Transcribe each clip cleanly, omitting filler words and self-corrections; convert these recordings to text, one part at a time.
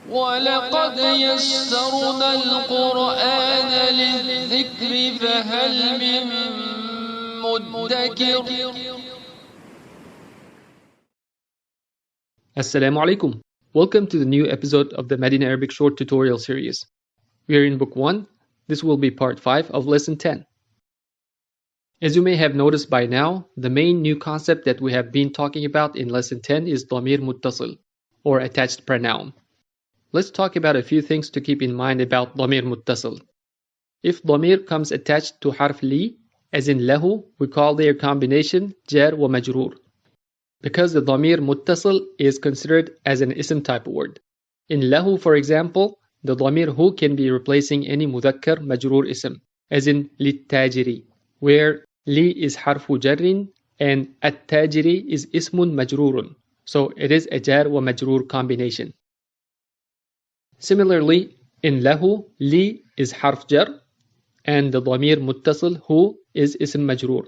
وَلَقَدْ يَسَّرْنَا الْقُرْآنَ لِلذِّكْرِ فَهَلْ مِن مُدَّكِرٍ. Assalamu alaikum. Welcome to the new episode of the Madinah Arabic Short Tutorial Series. We are in Book 1. This will be Part 5 of Lesson 10. As you may have noticed by now, the main new concept that we have been talking about in Lesson 10 is ضمير متصل, or attached pronoun. Let's talk about a few things to keep in mind about ضمير متصل. If ضمير comes attached to حرف li, as in له, we call their combination jar wa majroor, because the ضمير متصل is considered as an ism type word. In له, for example, the ضمير hu can be replacing any مذكر مجرور ism, as in للتاجر, where li is حرف جر and التاجر is اسم مجرور, so it is a jar wa majroor combination. Similarly, in له, li is حرف jar and the ضمير متصل hu is اسم مجرور.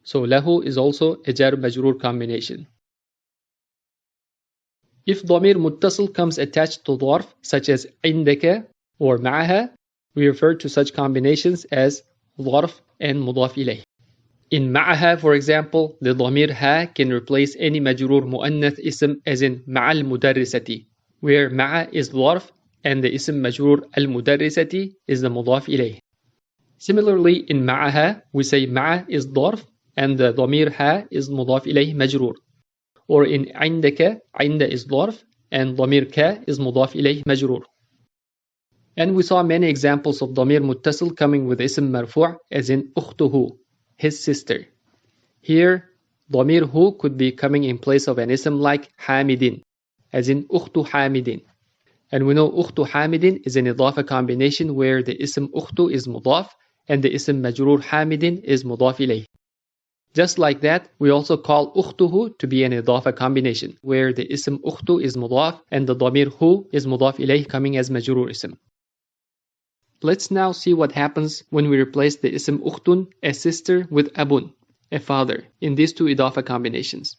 So له is also a jar majroor combination. If ضمير متصل comes attached to ظرف such as عندك or معها, we refer to such combinations as ظرف and مضاف إليه. In معها, for example, the ضمير ها can replace any مجرور مؤنث اسم as in مع المدرسة, where مع is ظرف and the اسم مجرور المدرسة is the مضاف إليه. Similarly, in معها, we say مع is ظرف and the ضمير ها is مضاف إليه مجرور. Or in عندك, عند is ظرف and ضمير ك is مضاف إليه مجرور. And we saw many examples of ضمير متصل coming with اسم مرفوع as in أخته, his sister. Here, ضمير هو could be coming in place of an ism like حامد, as in أخت حامد. And we know أخت حامد is an إضافة combination where the ism أخت is مضاف and the ism مجرور حامد is مضاف إليه. Just like that, we also call أخته to be an إضافة combination where the ism أخت is مضاف and the ضمير هو is مضاف إليه coming as مجرور ism. Let's now see what happens when we replace the ism أختٌ, a sister, with أبٌ, a father, in these two إضافة combinations.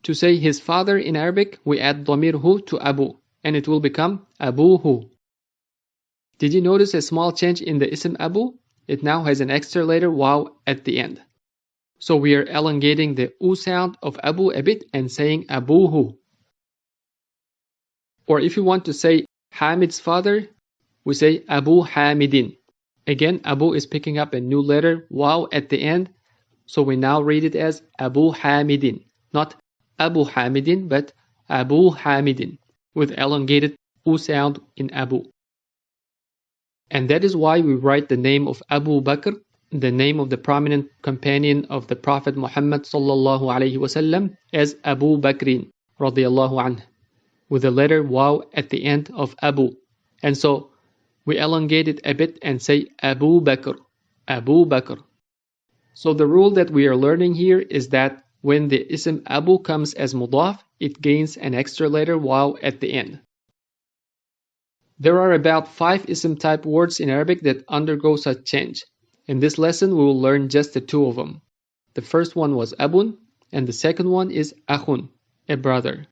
To say his father in Arabic, we add ضمير هو to أبو and it will become أبوه. Did you notice a small change in the ism أبو? It now has an extra letter waw at the end. So we are elongating the u sound of Abu a bit and saying Abuhu. Or if you want to say Hamid's father, we say Abu Hamidin. Again, Abu is picking up a new letter waw at the end, so we now read it as Abu Hamidin, not Abu Hamidin, but Abu Hamidin, with elongated u sound in Abu. And that is why we write the name of Abu Bakr, the name of the prominent companion of the Prophet Muhammad sallallahu alaihi wasallam, as Abu Bakrin radiyallahu anhu, with the letter waw at the end of Abu. And so we elongate it a bit and say Abu Bakr, Abu Bakr. So the rule that we are learning here is that when the ism Abu comes as mudaf, it gains an extra letter waw at the end. There are about 5 ism type words in Arabic that undergo such change. In this lesson, we will learn just the 2 of them. The first one was Abun, and the second one is Akhun, a brother.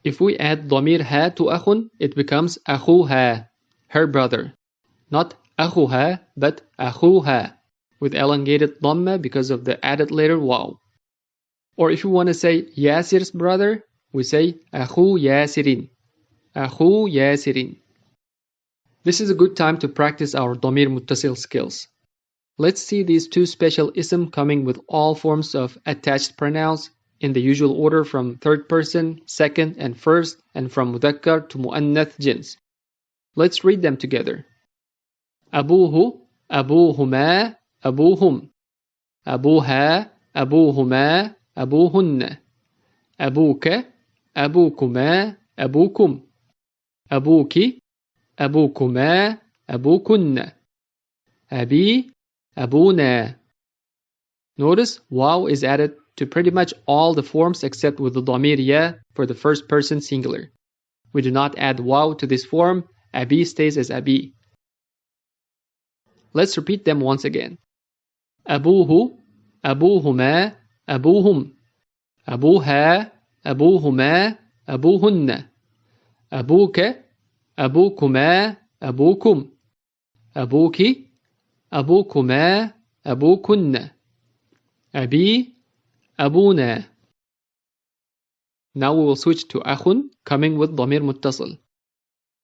If we add ضمير ha to Akhun, it becomes Akhuha, her brother. Not Akhuha, but Akhuha, with elongated dhamma because of the added letter waw. Or if you want to say Yasir's brother, we say Akhu Yasirin, Akhu Yasirin. This is a good time to practice our ضمير متصل skills. Let's see these 2 special ism coming with all forms of attached pronouns in the usual order from third person, second, and first, and from مذكر to مؤنث جنس. Let's read them together. أبوه, أبوهما, أبوهم. أبوها, أبوهما, أبوهن. أبوك, أبوكما, أبوكم. أبوك, أبوكما, أبوكن. أبي, Abuna. Notice waw is added to pretty much all the forms except with the ضمير ya for the first person singular. We do not add waw to this form. Abi stays as abi. Let's repeat them once again. Abuhu, abuhuma, abuhum. Abuha, abuhuma, abuhunna. أبوك أبوكما أبوكم أبوك أبوكما أبوكن أبي أبونا. Now we will switch to أخ coming with ضمير متصل.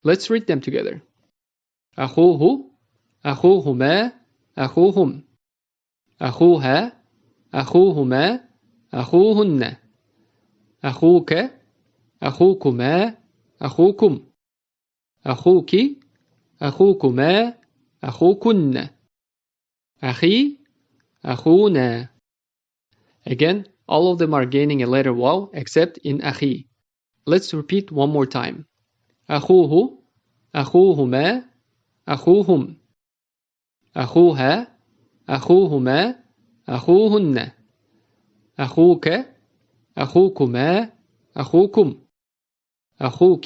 Let's read them together. أخوه أخوهما أخوهم أخوها أخوهما أخوهن أخوك أخوكما أخوكم أخوك أخوكما أخوكن أخي أخونا. Again, all of them are gaining a letter waw except in أخي. Let's repeat one more time. أخوه أخوهما أخوهم أخوها أخوهما أخوهن أخوك أخوكما أخوكم أخوك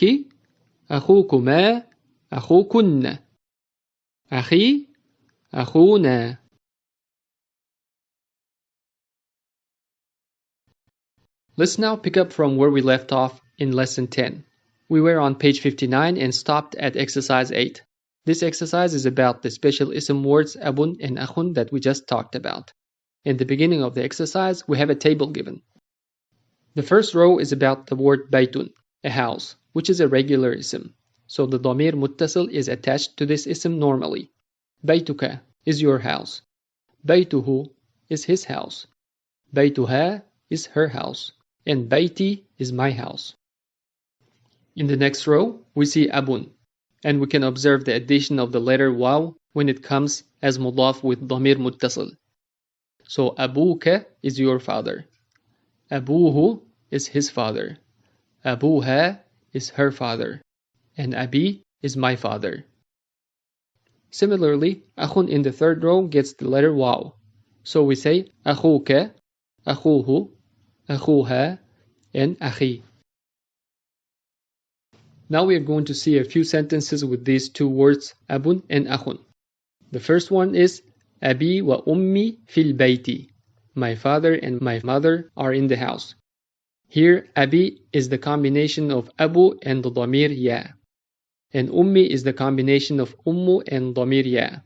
أخوكما أخوكن أخي أخونا. Let's now pick up from where we left off in lesson 10. We were on page 59 and stopped at exercise 8. This exercise is about the special ism words abun and akhun that we just talked about. In the beginning of the exercise, we have a table given. The first row is about the word baytun, a house, which is a regular ism. So the dhamir muttasil is attached to this ism normally. Baytuka is your house. Baytuhu is his house. Baytuha is her house. And bayti is my house. In the next row, we see abun, and we can observe the addition of the letter waw when it comes as mudaf with dhamir muttasil. So abuka is your father. Abuhu is his father. Abuha is her father. And abi is my father. Similarly, akhun in the third row gets the letter waw. So we say akhuka, akhuhu, akhuha, and akhi. Now we are going to see a few sentences with these two words abun and akhun. The first one is abi wa ummi fil bayti. My father and my mother are in the house. Here abi is the combination of abu and the dhamir ya. And ummi is the combination of ummu and dhamir ya.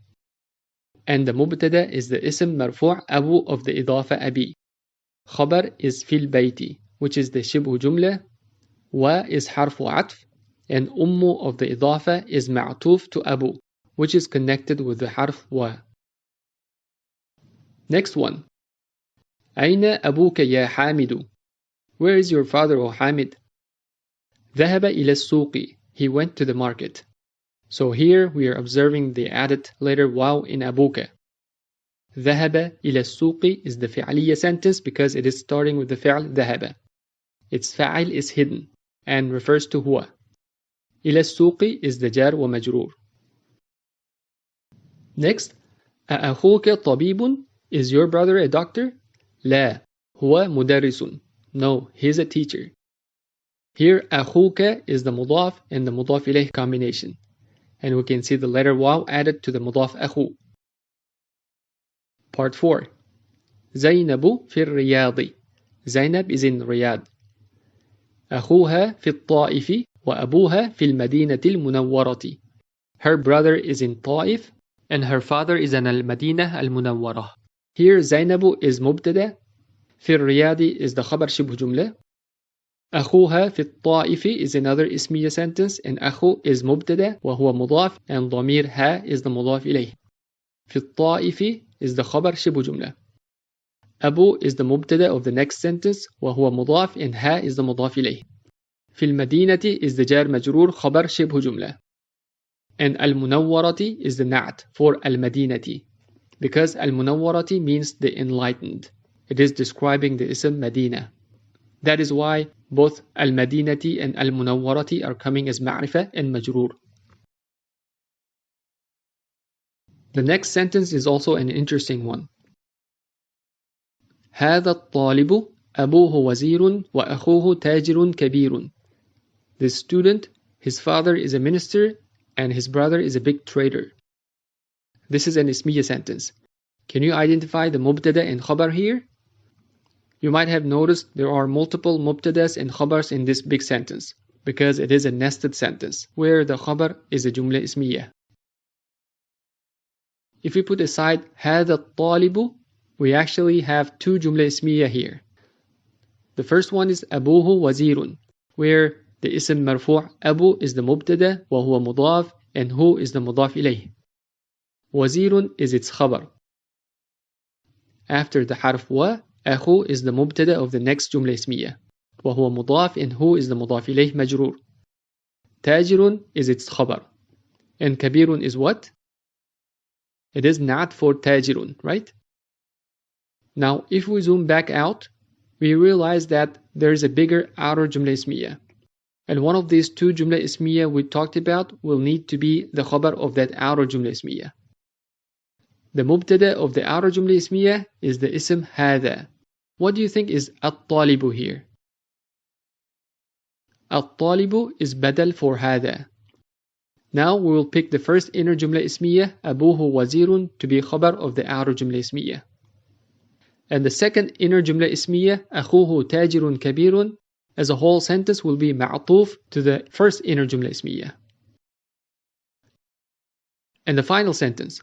And the mubtada is the ism marfu' abu of the idafa abi. Khabar is fil bayti, which is the shibhu jumla. Wa is harfu atf. And ummu of the idafa is ma'tuf to abu, which is connected with the harf wa. Next one. Aina abuka ya Hamidu? Where is your father, O Hamid? ذهب إلى السوق. He went to the market. So here we are observing the added letter waw in abuka. ذهب إلى السوق is the fi'liya sentence because it is starting with the fi'l ذهب. Its fa'il is hidden and refers to huwa. إلى السوق is the jar wa majroor. Next, أأخوك طبيب? Is your brother a doctor? لا, هو مدرس. No, he is a teacher. Here, أخوك is the mudaf and the mudaf ilayh combination. And we can see the letter waw added to the mudaf أخو. Part 4. زينب في الرياض. Zainab is in Riyadh. أخوها في الطائف وأبوها في المدينة المنورة. Her brother is in Taif and her father is in al-Madinah al-Munawwarah. Here Zainabu is mubtada. في الرياض is the khabar shibh jumla. أخوها في الطائف is another ismiya sentence and أخو is mubtada وهو مضاف and ضمير ها is the مضاف إليه. في الطائف is the khabar shibh jumla. Abu is the mubtada of the next sentence وهو مضاف and ها is the مضاف إليه. في المدينة is the jar majroor khabar shibh jumla. And al-munawwarati is the na'at for al-madinati because al-munawwarati means the enlightened. It is describing the ism Madina. That is why both al-madinati and al-munawwarati are coming as ma'rifah and majroor. The next sentence is also an interesting one. هذا الطالب أبوه وزير وأخوه تاجر كبير. This student, his father is a minister and his brother is a big trader. This is an ismiya sentence. Can you identify the mubtada and khabar here? You might have noticed there are multiple mubtadas and khabars in this big sentence, because it is a nested sentence where the khabar is a jumla ismiyah. If we put aside هذا الطالب, we actually have two jumla ismiyah here. The first one is أبوه وزير, where the ism marfu' أبو is the mubtada وهو مضاف and who is the mudaf ilayh. وزير is its khabar. After the harf wa, أخو is the mubtada of the next jumla ismiyah. وهو مضاف and who is the mudaf ilayh majroor. تاجر is its khabar. And كبير is what? It is not for تاجر, right? Now if we zoom back out, we realize that there is a bigger outer jumla ismiyah. And one of these two jumla ismiyah we talked about will need to be the khabar of that outer jumla ismiyah. The mubtada of the outer jumla ismiyah is the ism هذا. What do you think is الطالب here? الطالب is badal for هذا. Now we will pick the first inner jumla ismiyah أبوه وزير to be khabar of the outer jumla ismiyah. And the second inner jumla ismiyah أخوه تاجر كبير as a whole sentence will be ma'tuf to the first inner jumla ismiyah. And the final sentence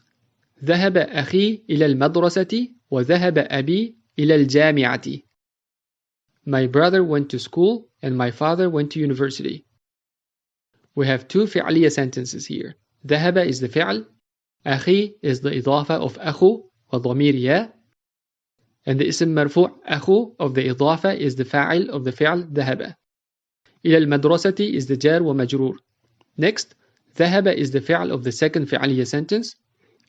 ذهب أخي إلى المدرسة وذهب أبي إلى الجامعة. My brother went to school and my father went to university. We have two فعلية sentences here. ذهب is the فعل, أخي is the إضافة of أخو وضمير يا, and the اسم مرفوع أخو of the إضافة is the فاعل of the فعل ذهب. إلى المدرسة is the جار ومجرور. Next, ذهب is the فعل of the second فعلية sentence.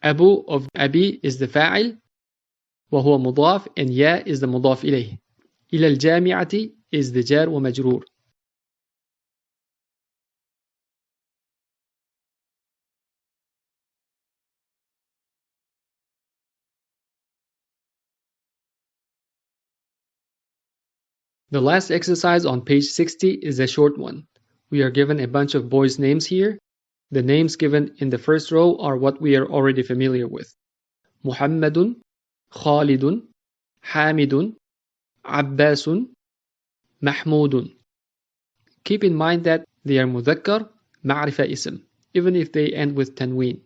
أبو of أبي is the فاعل وهو مضاف and يا is the مضاف إليه. إلى الجامعة is the جار ومجرور. The last exercise on page 60 is a short one. We are given a bunch of boys' names here. The names given in the first row are what we are already familiar with. Muhammadun, Khalidun, Hamidun, Abbasun, Mahmudun. Keep in mind that they are mudhakkar, ma'rifa ism, even if they end with tanween.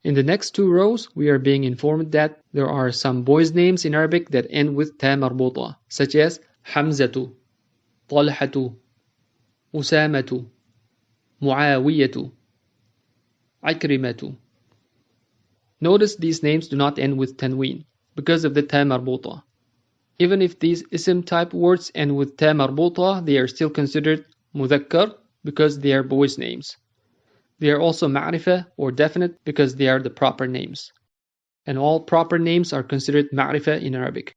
In the next two rows, we are being informed that there are some boys' names in Arabic that end with TA MARBUTOH, such as Hamzatu, Talhatu, Usamatu, Muawiyatu, Ikrimatu. Notice these names do not end with tanween because of the TA MARBUTOH. Even if these ism type words end with TA MARBUTOH, they are still considered mudhakkar because they are boys' names. They are also ma'rifa or definite because they are the proper names. And all proper names are considered ma'rifa in Arabic.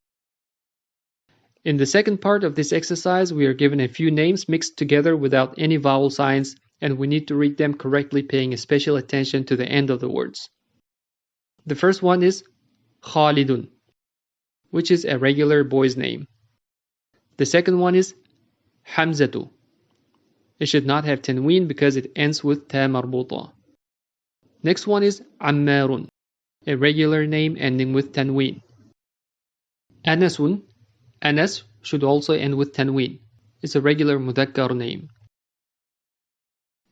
In the second part of this exercise, we are given a few names mixed together without any vowel signs, and we need to read them correctly, paying a special attention to the end of the words. The first one is Khalidun, which is a regular boy's name. The second one is Hamzatu. It should not have tanween because it ends with TA MARBUTOH. Next one is Ammarun, a regular name ending with tanween. Anasun. Anas should also end with tanween. It's a regular mudhakkar name.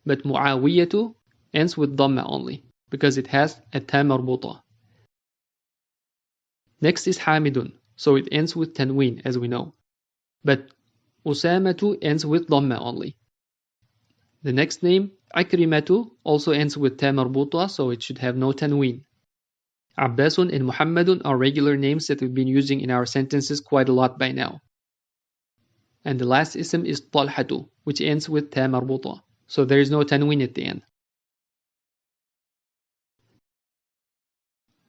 But Muawiyatu ends with dhamma only because it has a TA MARBUTOH. Next is Hamidun, so it ends with tanween as we know. But Usamatu ends with dhamma only. The next name, Ikrimatu, also ends with TA MARBUTOH, so it should have no tanween. Abbasun and Muhammadun are regular names that we've been using in our sentences quite a lot by now. And the last ism is Talhatu, which ends with TA MARBUTOH, so there is no tanween at the end.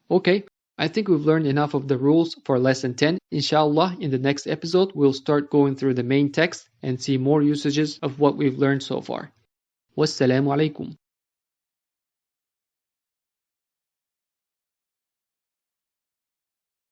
Okay, I think we've learned enough of the rules for lesson 10. Inshallah, in the next episode, we'll start going through the main text and see more usages of what we've learned so far. Wassalamu alaikum.